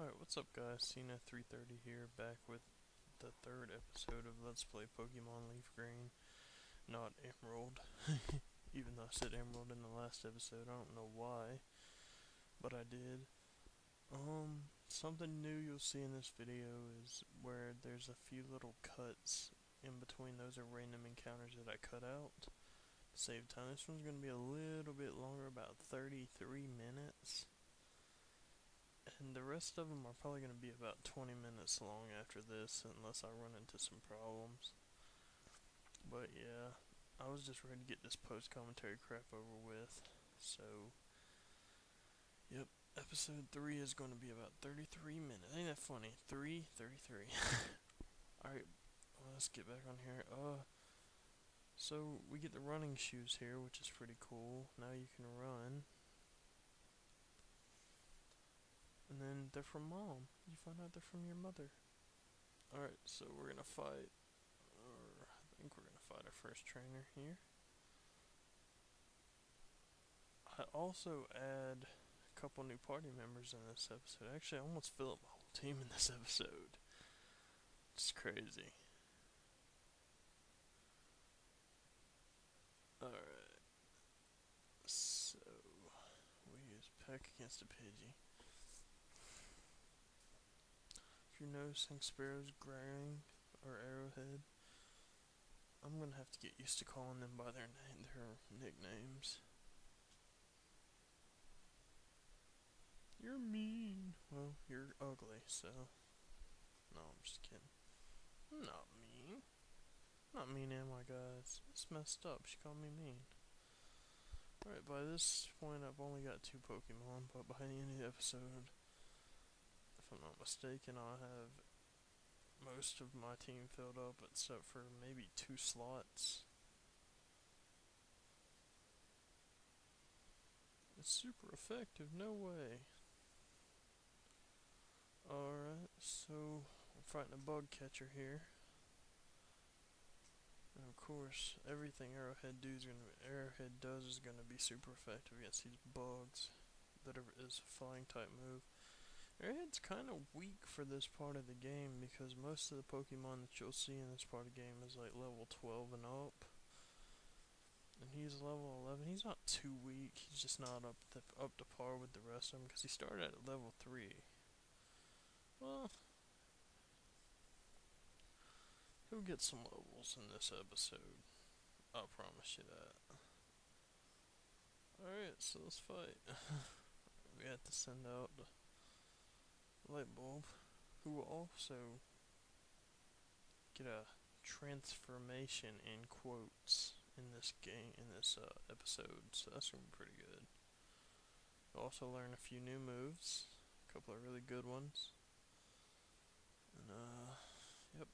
Alright, what's up guys? Cena330 here, back with the third episode of Let's Play Pokemon LeafGreen, not Emerald. Even though I said Emerald in the last episode, I don't know why, but I did. Something new you'll see in this video is where there's a few little cuts in between. Those are random encounters that I cut out to save time. This one's going to be a little bit longer, about 33 minutes. And the rest of them are probably going to be about 20 minutes long after this, unless I run into some problems. But yeah, I was just ready to get this post-commentary crap over with. So, yep, episode 3 is going to be about 33 minutes. Ain't that funny? 33. Alright, well, let's get back on here. So we get the running shoes here, which is pretty cool. Now you can run. And then they're from Mom. You find out they're from your mother. Alright, so we're gonna fight, or I think we're gonna fight our first trainer here. I also add a couple new party members in this episode. Actually, I almost fill up my whole team in this episode. It's crazy. Alright, so we use Peck against a Pidgey. If you're noticing Sparrow's graying, or Arrowhead, I'm gonna have to get used to calling them by their nicknames. You're mean. Well, you're ugly, so. No, I'm just kidding. I'm not mean. Not mean, am I, guys? It's messed up. She called me mean. Alright, by this point, I've only got 2 Pokemon, but by the end of the episode, if I'm not mistaken, I'll have most of my team filled up, except for maybe 2 slots. It's super effective, no way. Alright, so I'm fighting a bug catcher here. And of course, everything Arrowhead does is gonna be super effective against these bugs. That is a flying type move. Arrowhead's kind of weak for this part of the game because most of the Pokemon that you'll see in this part of the game is like level 12 and up. And he's level 11. He's not too weak. He's just not up to par with the rest of them because he started at level 3. Well, he'll get some levels in this episode. I'll promise you that. Alright, so let's fight. We have to send out the light bulb, who will also get a transformation in quotes in this game, in this episode, so that's gonna be pretty good. You'll also learn a few new moves, a couple of really good ones. And yep.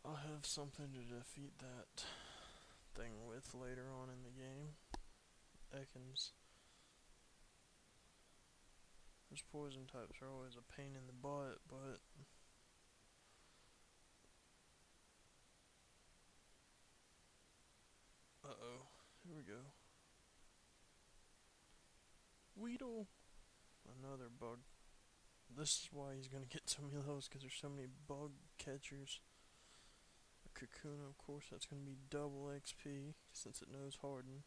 I'll have something to defeat that thing with later on in the game. Ekans. Those poison types are always a pain in the butt, but uh-oh, here we go. Weedle! Another bug. This is why he's gonna get so many levels, because there's so many bug catchers. A Kakuna, of course, that's gonna be double XP, since it knows Harden.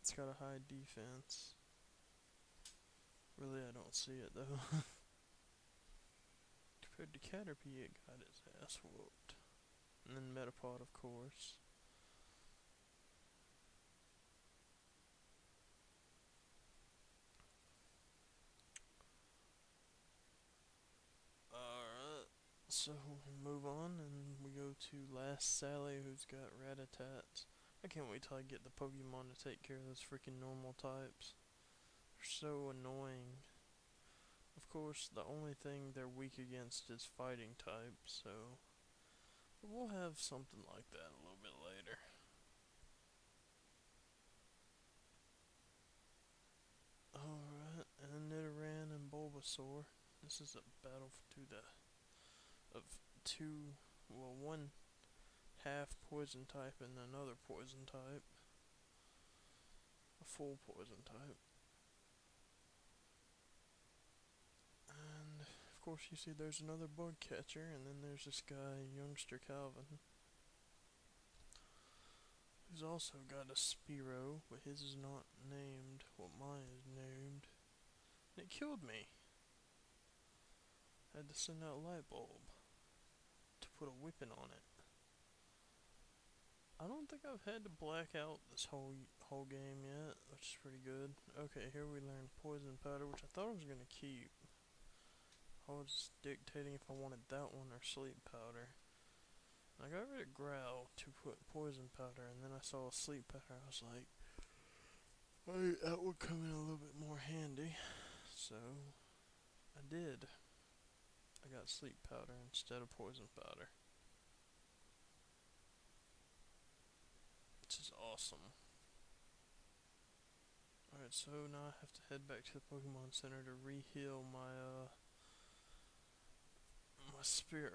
It's got a high defense. Really, I don't see it, though. Compared to Caterpie, it got its ass whooped. And then Metapod, of course. Alright, so we move on and we go to Last Sally, who's got Rattatas. I can't wait till I get the Pokemon to take care of those freaking normal types. They're so annoying. Of course, the only thing they're weak against is fighting types, so we'll have something like that a little bit later. Alright, and Nidoran and Bulbasaur. This is a battle one half poison type and another poison type. full poison type. And of course you see there's another bug catcher, and then there's this guy, Youngster Calvin, who's also got a Spearow, but his is not named what mine is named. And it killed me. I had to send out a light bulb to put a whipping on it. I don't think I've had to black out this whole game yet, which is pretty good. Okay, here we learn Poison Powder, which I thought I was gonna keep. I was dictating if I wanted that one or Sleep Powder. I got rid of Growl to put Poison Powder, and then I saw Sleep Powder. I was like, hey, that would come in a little bit more handy. So I did. I got Sleep Powder instead of Poison Powder, which is awesome. Alright, so now I have to head back to the Pokemon Center to re-heal my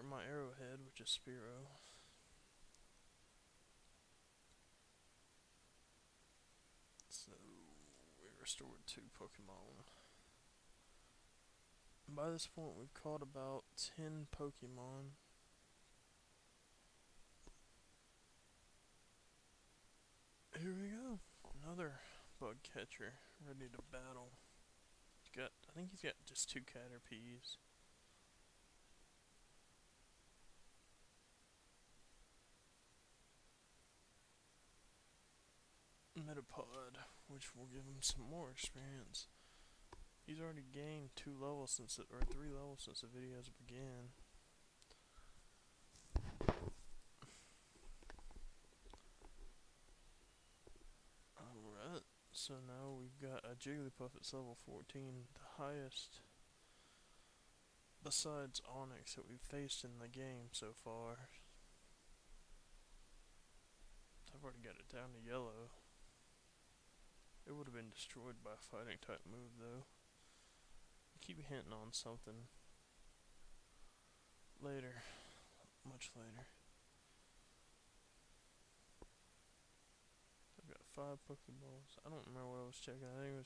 my Arrowhead, which is Spearow. So we restored 2 Pokemon. By this point we've caught about 10 Pokemon. Here we go. Another bug catcher ready to battle. I think he's got just 2 Caterpies. Metapod, which will give him some more experience. He's already gained 2 levels since or 3 levels since the videos began. Alright, so now we've got a Jigglypuff at level 14, the highest besides Onyx that we've faced in the game so far. I've already got it down to yellow. It would have been destroyed by a fighting type move though. I keep hinting on something. Later. Much later. I've got 5 Pokeballs. I don't remember what I was checking. I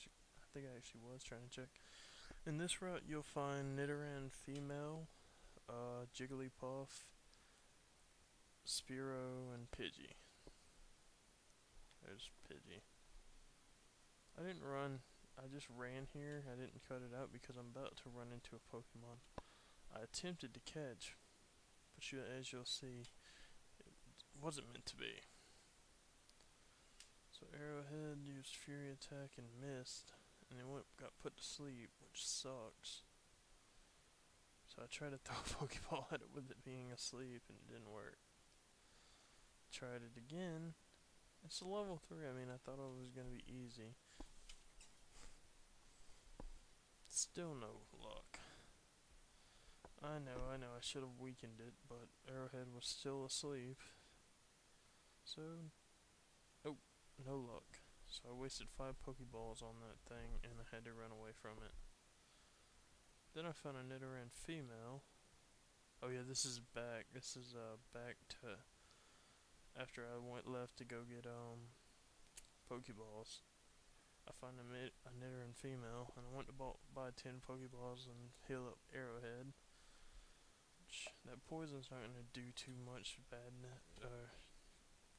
think I actually was trying to check. In this route you'll find Nidoran female, Jigglypuff, Spearow, and Pidgey. There's Pidgey. I didn't run, I just ran here. I didn't cut it out because I'm about to run into a Pokemon I attempted to catch, but as you'll see, it wasn't meant to be. So Arrowhead used Fury Attack and missed, and it got put to sleep, which sucks. So I tried to throw a Pokeball at it with it being asleep, and it didn't work. Tried it again. It's a level 3, I mean, I thought it was going to be easy. Still no luck. I know, I should have weakened it, but Arrowhead was still asleep. So, oh, no luck. So I wasted 5 Pokeballs on that thing, and I had to run away from it. Then I found a Nidoran female. Oh yeah, this is back. This is back to after I left to go get Pokeballs. I found a Nidoran female, and I went to buy 10 Pokeballs and heal up Arrowhead. Which, that poison's not going to do too much bad.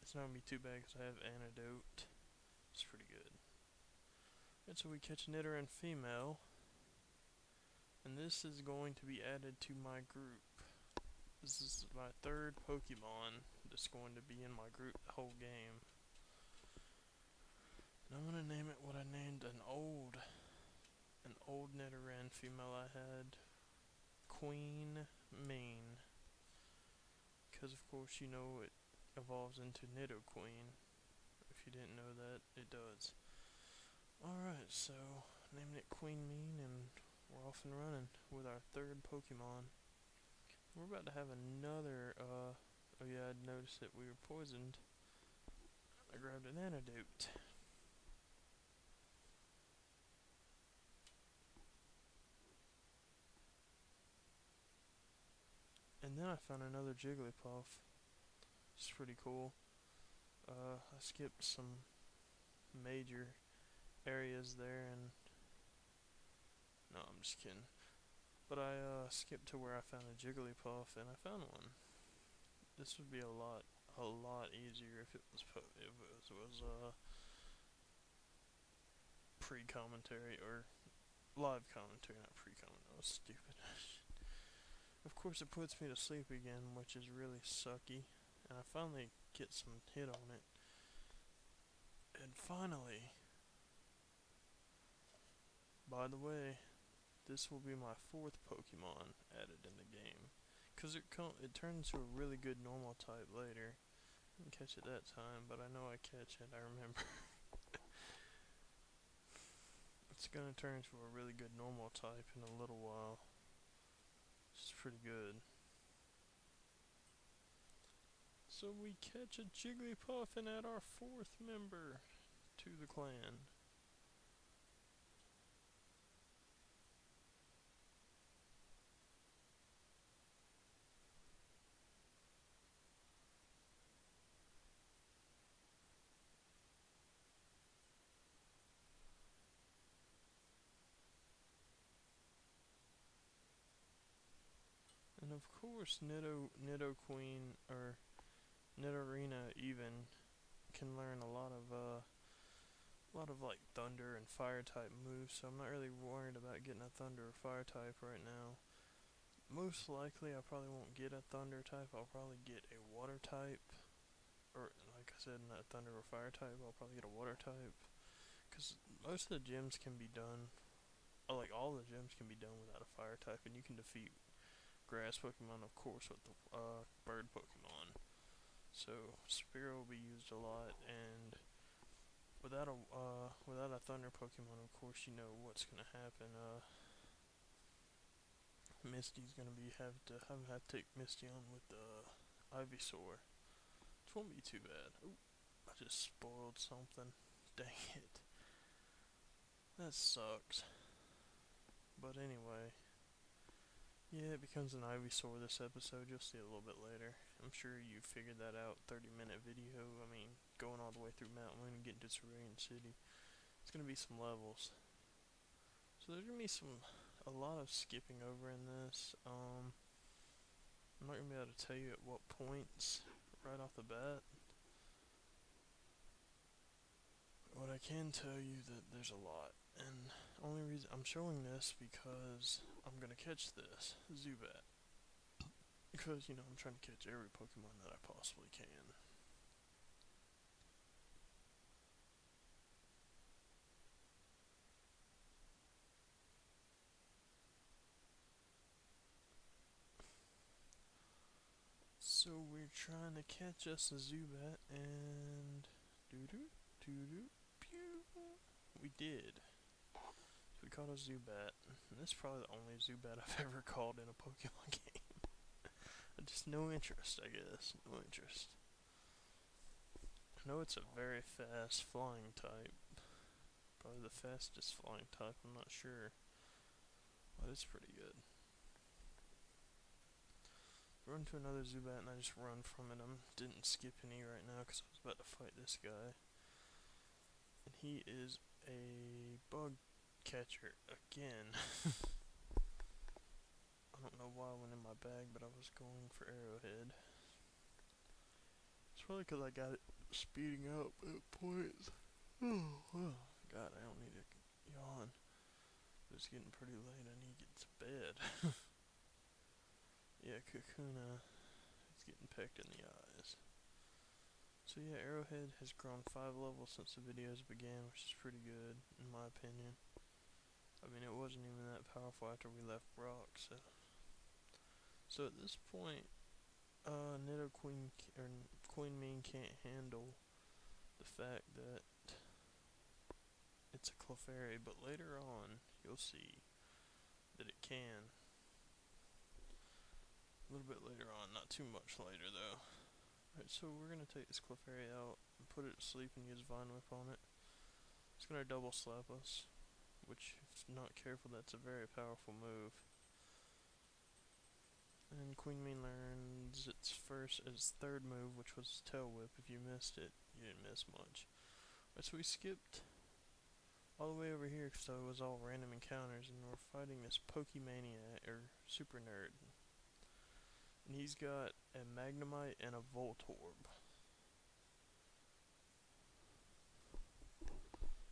It's not going to be too bad because I have Antidote. It's pretty good. And so we catch Nidoran female, and this is going to be added to my group. This is my 3rd Pokemon that's going to be in my group the whole game. And I'm gonna name it what I named an old Nidoran female I had, Queen Mean. Because of course you know it evolves into Nidoqueen. If you didn't know that, it does. Alright, so naming it Queen Mean, and we're off and running with our 3rd Pokemon. We're about to have another, oh yeah, I'd noticed that we were poisoned. I grabbed an antidote. And then I found another Jigglypuff. It's pretty cool. I skipped some major areas there, and no, I'm just kidding. But I skipped to where I found a Jigglypuff, and I found one. This would be a lot easier if it was pre-commentary or live commentary, not pre-commentary. That was stupid. Of course, it puts me to sleep again, which is really sucky. And I finally get some hit on it. And finally, by the way, this will be my 4th Pokemon added in the game. Because it turns to a really good normal type later. I didn't catch it that time, but I know I catch it, I remember. It's gonna turn into a really good normal type in a little while. It's pretty good. So we catch a Jigglypuff and add our 4th member to the clan. And of course, Nidoqueen or Nidorina even can learn a lot of like thunder and fire type moves. So I'm not really worried about getting a thunder or fire type right now. Most likely, I probably won't get a thunder type. I'll probably get a water type, or like I said, not thunder or fire type. I'll probably get a water type, because most of the gyms can be done. Like all the gyms can be done without a fire type, and you can defeat grass Pokemon, of course, with the bird Pokemon. So Spearow will be used a lot, and without a thunder Pokemon, of course, you know what's gonna happen. Misty's gonna have to take Misty on with Ivysaur, which won't be too bad. Ooh, I just spoiled something. Dang it. That sucks. But anyway. Yeah, it becomes an Ivysaur this episode. You'll see it a little bit later. I'm sure you figured that out. 30-minute video. I mean, going all the way through Mount Moon and getting to Cerulean City. It's gonna be some levels. So there's gonna be a lot of skipping over in this. I'm not gonna be able to tell you at what points right off the bat. But I can tell you that there's a lot. And only reason I'm showing this because I'm gonna catch this Zubat. Because, you know, I'm trying to catch every Pokemon that I possibly can. So we're trying to catch us a Zubat, and doo-doo, doo-doo, pew. We did. So we caught a Zubat. And this is probably the only Zubat I've ever caught in a Pokemon game. Just no interest, I guess. No interest. I know it's a very fast flying type. Probably the fastest flying type, I'm not sure. But it's pretty good. Run to another Zubat and I just run from it. I didn't skip any right now because I was about to fight this guy. And he is a bug catcher again. I don't know why I went in my bag, but I was going for Arrowhead. It's probably because I got it speeding up at points. Oh, God, I don't need to yawn. But it's getting pretty late. I need to get to bed. Yeah, Kakuna is getting pecked in the eyes. So yeah, Arrowhead has grown 5 levels since the videos began, which is pretty good, in my opinion. I mean, it wasn't even that powerful after we left Brock, so... So at this point, Nidoqueen, or Queen Mean can't handle the fact that it's a Clefairy, but later on, you'll see that it can. A little bit later on, not too much later though. Alright, so we're gonna take this Clefairy out and put it to sleep and use Vine Whip on it. It's gonna double slap us, which if not careful, that's a very powerful move. And Queen Mean learns its 3rd move, which was Tail Whip. If you missed it, you didn't miss much. Alright, so we skipped all the way over here, so it was all random encounters, and we're fighting this Pokemaniac, or Super Nerd. And he's got a Magnemite and a Voltorb.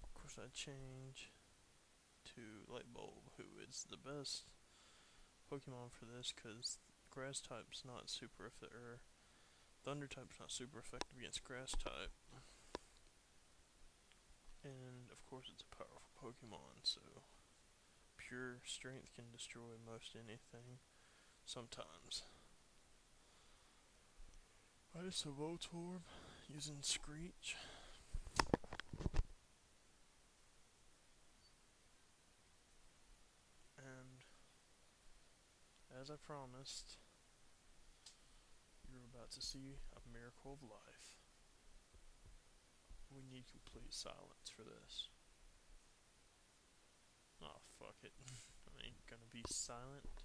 Of course, I change to Lightbulb, who is the best Pokemon for this, because Grass type's not super effective, or Thunder type's not super effective against Grass type. And of course, it's a powerful Pokemon, so pure strength can destroy most anything. Sometimes. I just a Voltorb using Screech. And as I promised, you're about to see a miracle of life. We need complete silence for this. Oh, fuck it. I ain't gonna be silent.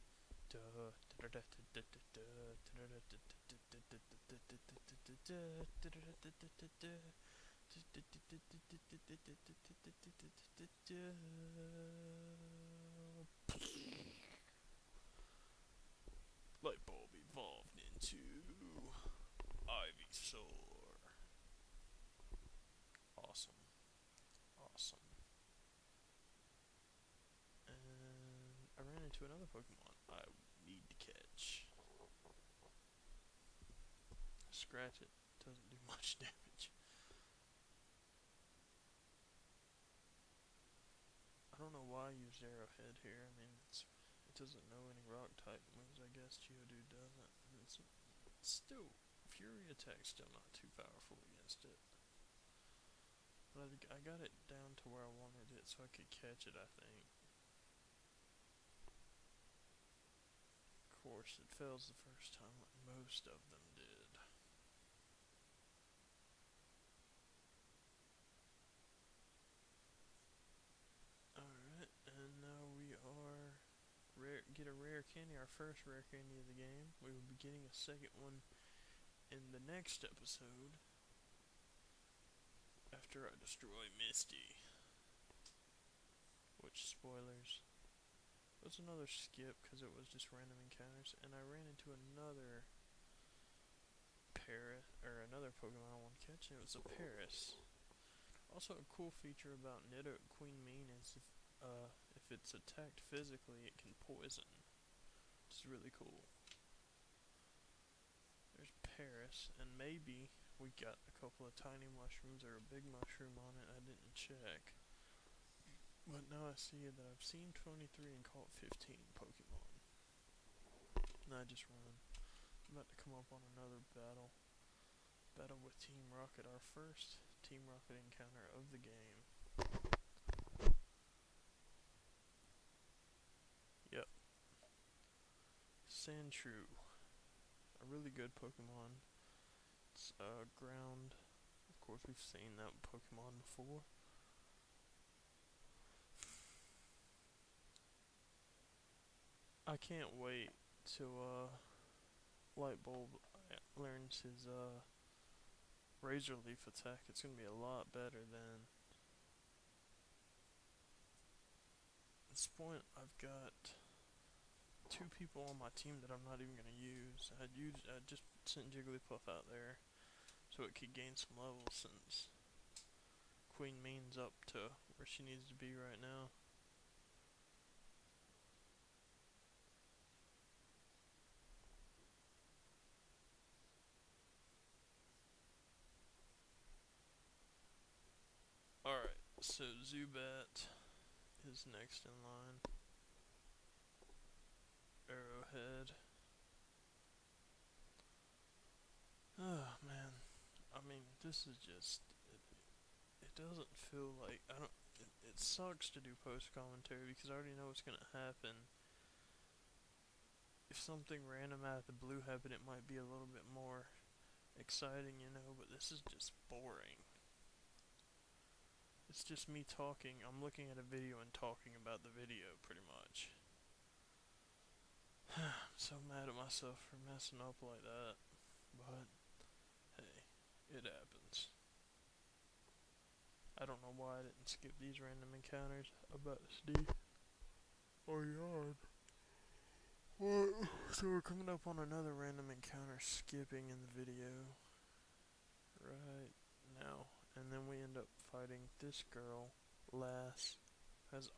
Lightbulb evolved into Ivysaur. Awesome. Awesome. And I ran into another Pokemon I need to catch. Scratch it. Doesn't do much damage. I don't know why I used Arrowhead here. I mean, it doesn't know any rock type moves. I guess Geodude doesn't. It's still, Fury attack's still not too powerful against it. But I got it down to where I wanted it so I could catch it, I think. Of course, it fails the first time like most of them did. Alright, and now we are get a rare candy, our first rare candy of the game. We will be getting a second one in the next episode after I destroy Misty. Which, spoilers, was another skip because it was just random encounters, and I ran into another another Pokemon I want to catch, and it was a Paris. Also, a cool feature about Queen Mean is if it's attacked physically, it can poison, which is really cool. There's Paris, and maybe we got a couple of tiny mushrooms or a big mushroom on it. I didn't check. But now I see that I've seen 23 and caught 15 Pokemon. And I just run. I'm about to come up on another battle. Battle with Team Rocket, our first Team Rocket encounter of the game. Yep. Sandshrew. A really good Pokemon. It's ground. Of course, we've seen that Pokemon before. I can't wait till Lightbulb learns his Razor Leaf attack. It's gonna be a lot better than. At this point, I've got 2 people on my team that I'm not even gonna use. I just sent Jigglypuff out there so it could gain some levels since Queen Mean's up to where she needs to be right now. Alright, so Zubat is next in line. Arrowhead. Oh man, I mean, this is just, it doesn't feel like, it sucks to do post commentary because I already know what's gonna happen. If something random out of the blue happened, it might be a little bit more exciting, you know, but this is just boring. It's just me talking. I'm looking at a video and talking about the video, pretty much. I'm so mad at myself for messing up like that, but hey, it happens. I don't know why I didn't skip these random encounters. About to or yawn. What? So we're coming up on another random encounter skipping in the video right now. And then we end up fighting this girl, Lass, as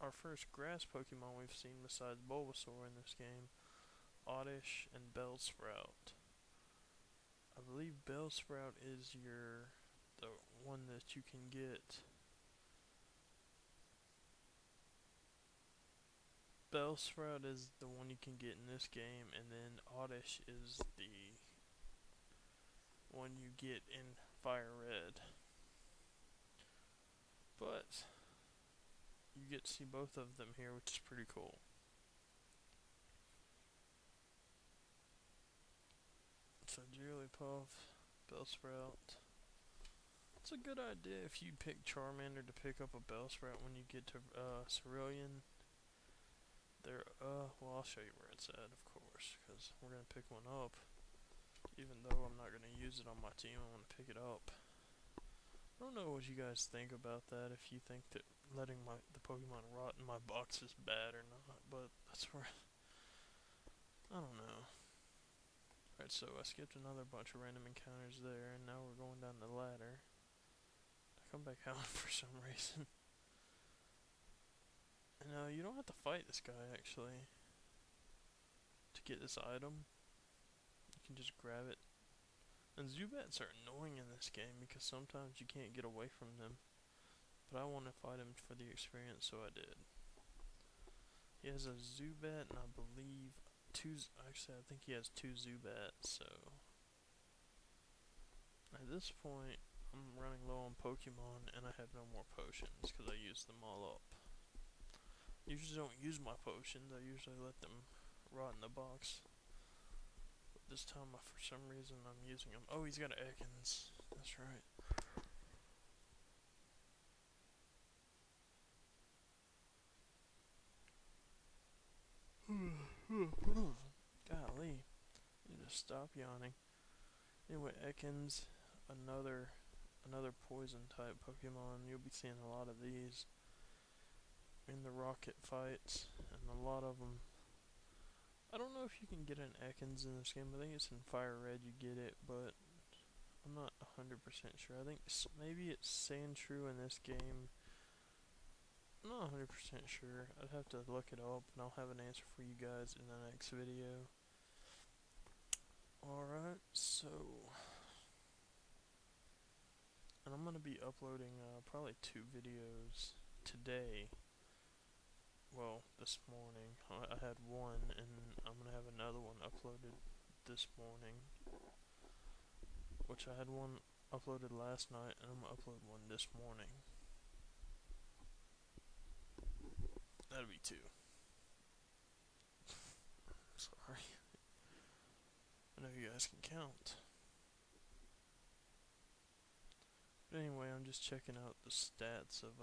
our first grass Pokemon we've seen besides Bulbasaur in this game, Oddish and Bellsprout. I believe Bellsprout is the one that you can get. Bellsprout is the one you can get in this game, and then Oddish is the one you get in Fire Red. But you get to see both of them here, which is pretty cool. So Jigglypuff, Bellsprout. It's a good idea if you pick Charmander to pick up a Bellsprout when you get to Cerulean. Well, I'll show you where it's at, of course, because we're going to pick one up. Even though I'm not going to use it on my team, I'm going to pick it up. I don't know what you guys think about that, if you think that letting the Pokemon rot in my box is bad or not, but that's where, I don't know. Alright, so I skipped another bunch of random encounters there, and now we're going down the ladder. I come back out for some reason. And you don't have to fight this guy, actually, to get this item. You can just grab it. And Zubats are annoying in this game because sometimes you can't get away from them. But I want to fight him for the experience, so I did. He has a Zubat and I believe actually I think he has 2 Zubats, so. At this point, I'm running low on Pokemon and I have no more potions because I used them all up. I usually don't use my potions, I usually let them rot in the box. This time, for some reason, I'm using him. Oh, he's got Ekans. That's right. Golly. You just stop yawning. Anyway, Ekans, another poison type Pokemon. You'll be seeing a lot of these in the rocket fights, and a lot of them. I don't know if you can get an Ekans in this game. I think it's in Fire Red you get it, but I'm not 100% sure. I think maybe it's Sandshrew in this game. I'm not 100% sure. I'd have to look it up, and I'll have an answer for you guys in the next video. Alright, so. And I'm going to be uploading probably 2 videos today. Well, this morning. I had one, and I'm gonna have another one uploaded this morning. Which I had one uploaded last night, and I'm gonna upload one this morning. That'll be 2. Sorry. I know you guys can count. But anyway, I'm just checking out the stats of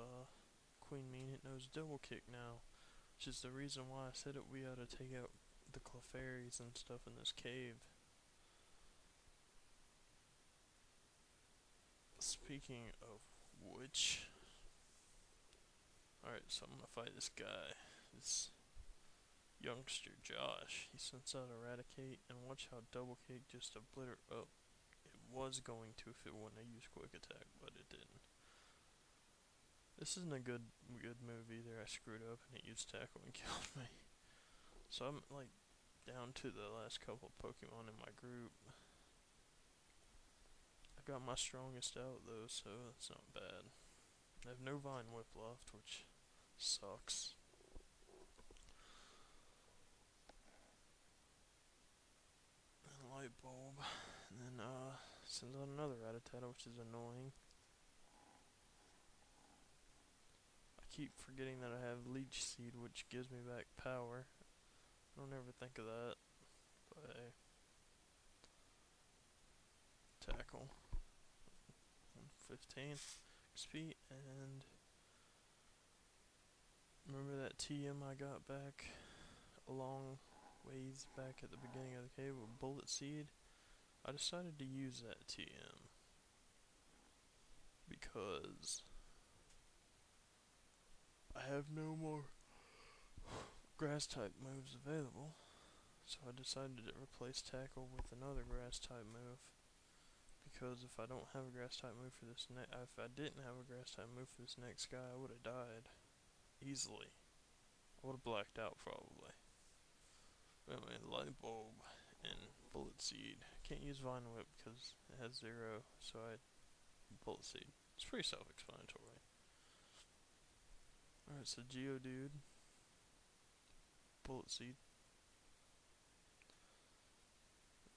Queen Mean. It knows Double Kick now. Which is the reason why I said we ought to take out the Clefairies and stuff in this cave. Speaking of which, alright, so I'm gonna fight this guy, this youngster Josh. He sends out Eradicate, and watch how Double Kick just obliterated. Oh, it was going to if it wouldn't have used Quick Attack, but it didn't. This isn't a good move either. I screwed up and it used Tackle and killed me. So I'm like down to the last couple Pokemon in my group. I got my strongest out though, so that's not bad. I have no Vine Whip left, which sucks. And Light Bulb, and then sends out another Rattata, which is annoying. Keep forgetting that I have Leech Seed, which gives me back power. I don't ever think of that, but hey. Tackle. 15 XP, and remember that TM I got back a long ways back at the beginning of the cave with Bullet Seed? I decided to use that TM. because I have no more grass type moves available. So I decided to replace Tackle with another grass type move. Because if I don't have a grass type move for this if I didn't have a grass type move for this next guy, I would have died easily. I would have blacked out probably. But anyway, Light Bulb and Bullet Seed. Can't use Vine Whip because it has 0, so I Bullet Seed. It's pretty self-explanatory. Alright, so Geodude, Bullet Seed,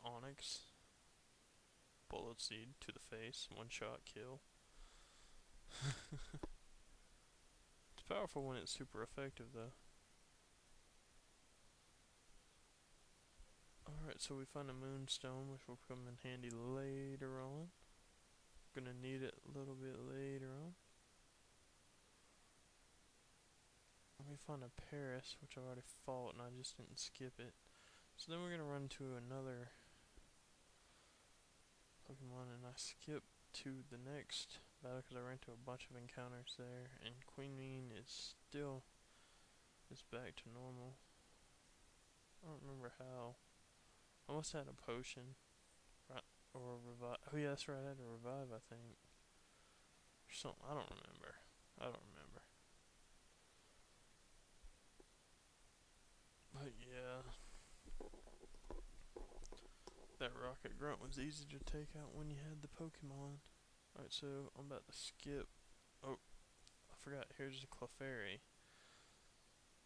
Onyx, Bullet Seed to the face, one shot kill. It's powerful when it's super effective though. Alright, so we find a Moonstone, which will come in handy later on. Gonna need it a little bit later on. We find a Paris, which I already fought and I just didn't skip it. So then we're gonna run to another Pokemon and I skip to the next battle because I ran into a bunch of encounters there, and Queen is still back to normal. I don't remember how. I must have had a potion, right, or a revive. Oh yeah, that's right, I had a revive, I think. Or something, I don't remember. But yeah, that Rocket Grunt was easy to take out when you had the Pokemon. Alright, so I'm about to skip. Oh, I forgot, here's the Clefairy.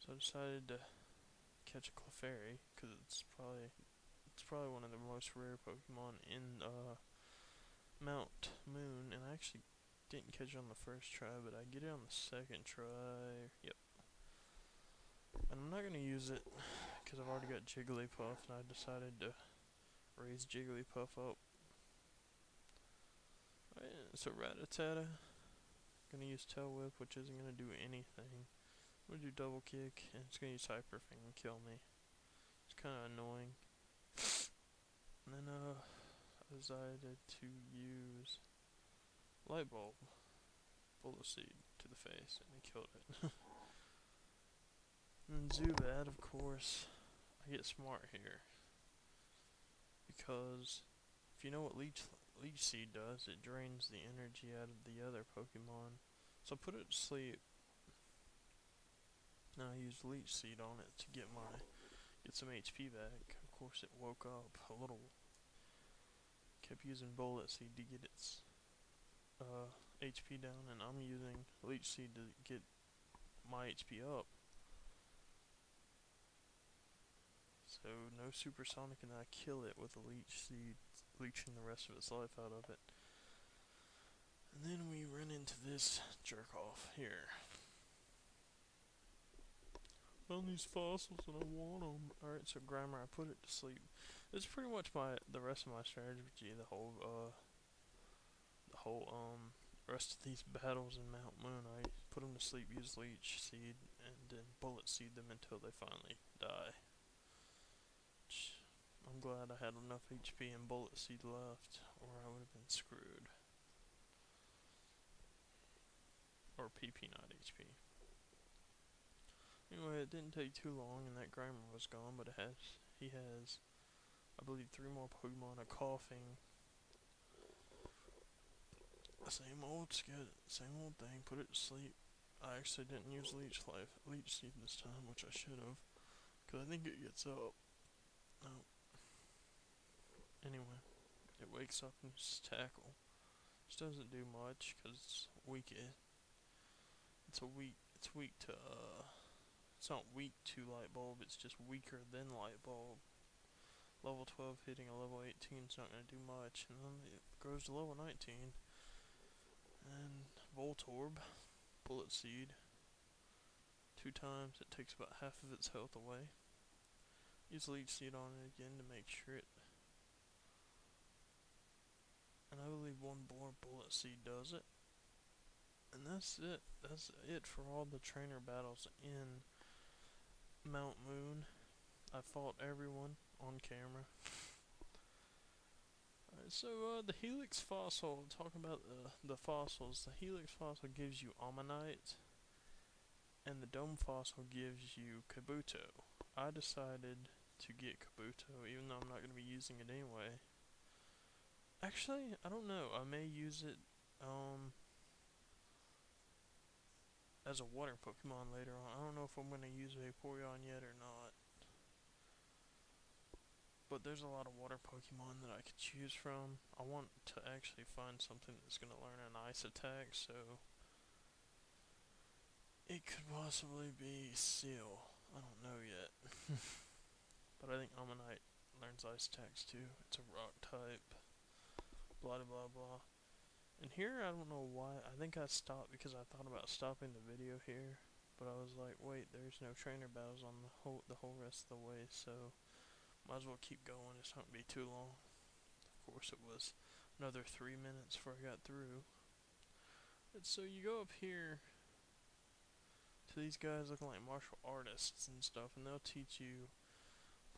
So I decided to catch a Clefairy, because it's probably one of the most rare Pokemon in Mount Moon, and I actually didn't catch it on the first try, but I get it on the second try. Yep. And I'm not going to use it because I've already got Jigglypuff, and I decided to raise Jigglypuff up. Right, so Rattata, going to use Tail Whip, which isn't going to do anything. I'm going to do Double Kick, and it's going to use Hyper Fang and kill me. It's kind of annoying. And then I decided to use Light Bulb, Bullet Seed to the face, and it killed it. And Zubat, of course, I get smart here, because if you know what Leech Seed does, it drains the energy out of the other Pokemon. So I put it to sleep. Now I used Leech Seed on it to get some HP back. Of course, it woke up a little. Kept using Bullet Seed to get its HP down, and I'm using Leech Seed to get my HP up. So no Supersonic, and I kill it with a Leech Seed, leeching the rest of its life out of it. And then we run into this jerk off here. Found these fossils and I want them. Alright, so Grimer, I put it to sleep. It's pretty much the rest of my strategy. The whole rest of these battles in Mount Moon, I put them to sleep, use Leech Seed, and then Bullet Seed them until they finally die. I'm glad I had enough HP and Bullet Seed left, or I would have been screwed. Or PP, not HP. Anyway, it didn't take too long, and that Grimer was gone, but he has, I believe, 3 more Pokemon. A Coughing. Same old thing. Put it to sleep. I actually didn't use Leech Seed this time, which I should have, because I think it gets up. No. Anyway, it wakes up and uses Tackle. Which doesn't do much because it's weak. It's not weak to Light Bulb. It's just weaker than Light Bulb. Level 12 hitting a level 18 is not going to do much, and then it grows to level 19. And Voltorb, Bullet Seed, 2 times. It takes about half of its health away. Use Leech Seed on it again to make sure it. And I believe 1 more Bullet Seed does it. And that's it. That's it for all the trainer battles in Mount Moon. I fought everyone on camera. So the Helix fossil, talking about the fossils, the Helix fossil gives you Ammonite, and the Dome fossil gives you Kabuto. I decided to get Kabuto, even though I'm not going to be using it anyway. Actually, I don't know, I may use it, as a water Pokemon later on. I don't know if I'm going to use Vaporeon yet or not. But there's a lot of water Pokemon that I could choose from. I want to actually find something that's going to learn an ice attack, so it could possibly be Seal. I don't know yet. But I think Ammonite learns ice attacks too. It's a rock type. Blah blah blah. And here, I don't know why, I think I stopped because I thought about stopping the video here, but I was like, wait, there's no trainer battles on the whole rest of the way, so might as well keep going, it's not gonna be too long. Of course it was another 3 minutes before I got through. And so you go up here to these guys looking like martial artists and stuff, and they'll teach you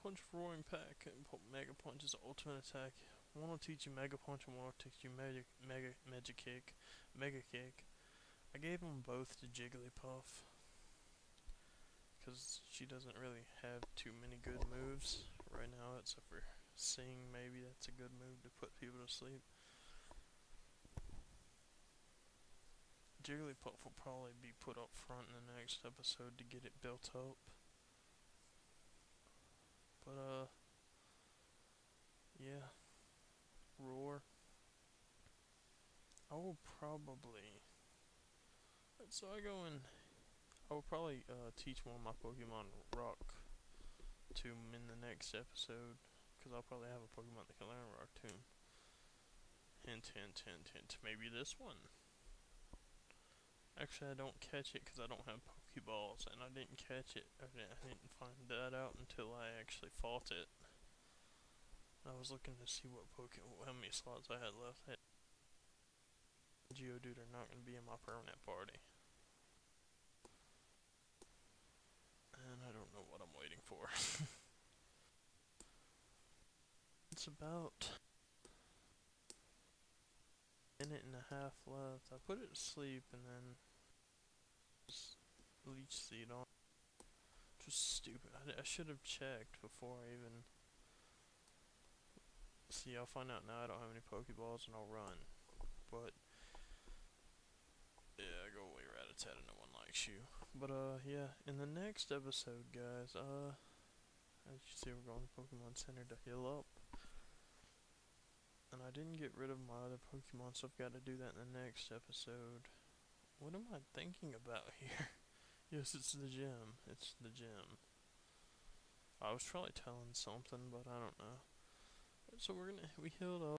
Punch, Roaring Pack, and Mega Punch is the ultimate attack. One will teach you Mega Punch and one will teach you Mega Kick. I gave them both to Jigglypuff because she doesn't really have too many good moves right now, except for Sing. Maybe that's a good move to put people to sleep. Jigglypuff will probably be put up front in the next episode to get it built up. But yeah. Roar. I will probably. So I go in. I will probably teach one of my Pokemon Rock Tomb in the next episode, because I'll probably have a Pokemon that can learn Rock Tomb. Hint, hint, hint, hint. Maybe this one. Actually, I don't catch it because I don't have Pokeballs, and I didn't catch it. I didn't find that out until I actually fought it. I was looking to see how many slots I had left. Geodude are not going to be in my permanent party. And I don't know what I'm waiting for. It's about a minute and a half left. I put it to sleep and then just Leech Seed on. Just stupid. I should have checked before I even. See, I'll find out now I don't have any Pokeballs and I'll run. But yeah, go away, Rattata, no one likes you. But yeah, in the next episode, guys, as you see, we're going to Pokemon Center to heal up. And I didn't get rid of my other Pokemon, so I've got to do that in the next episode. What am I thinking about here? Yes, it's the gym. It's the gym. I was probably telling something, but I don't know. So we healed up.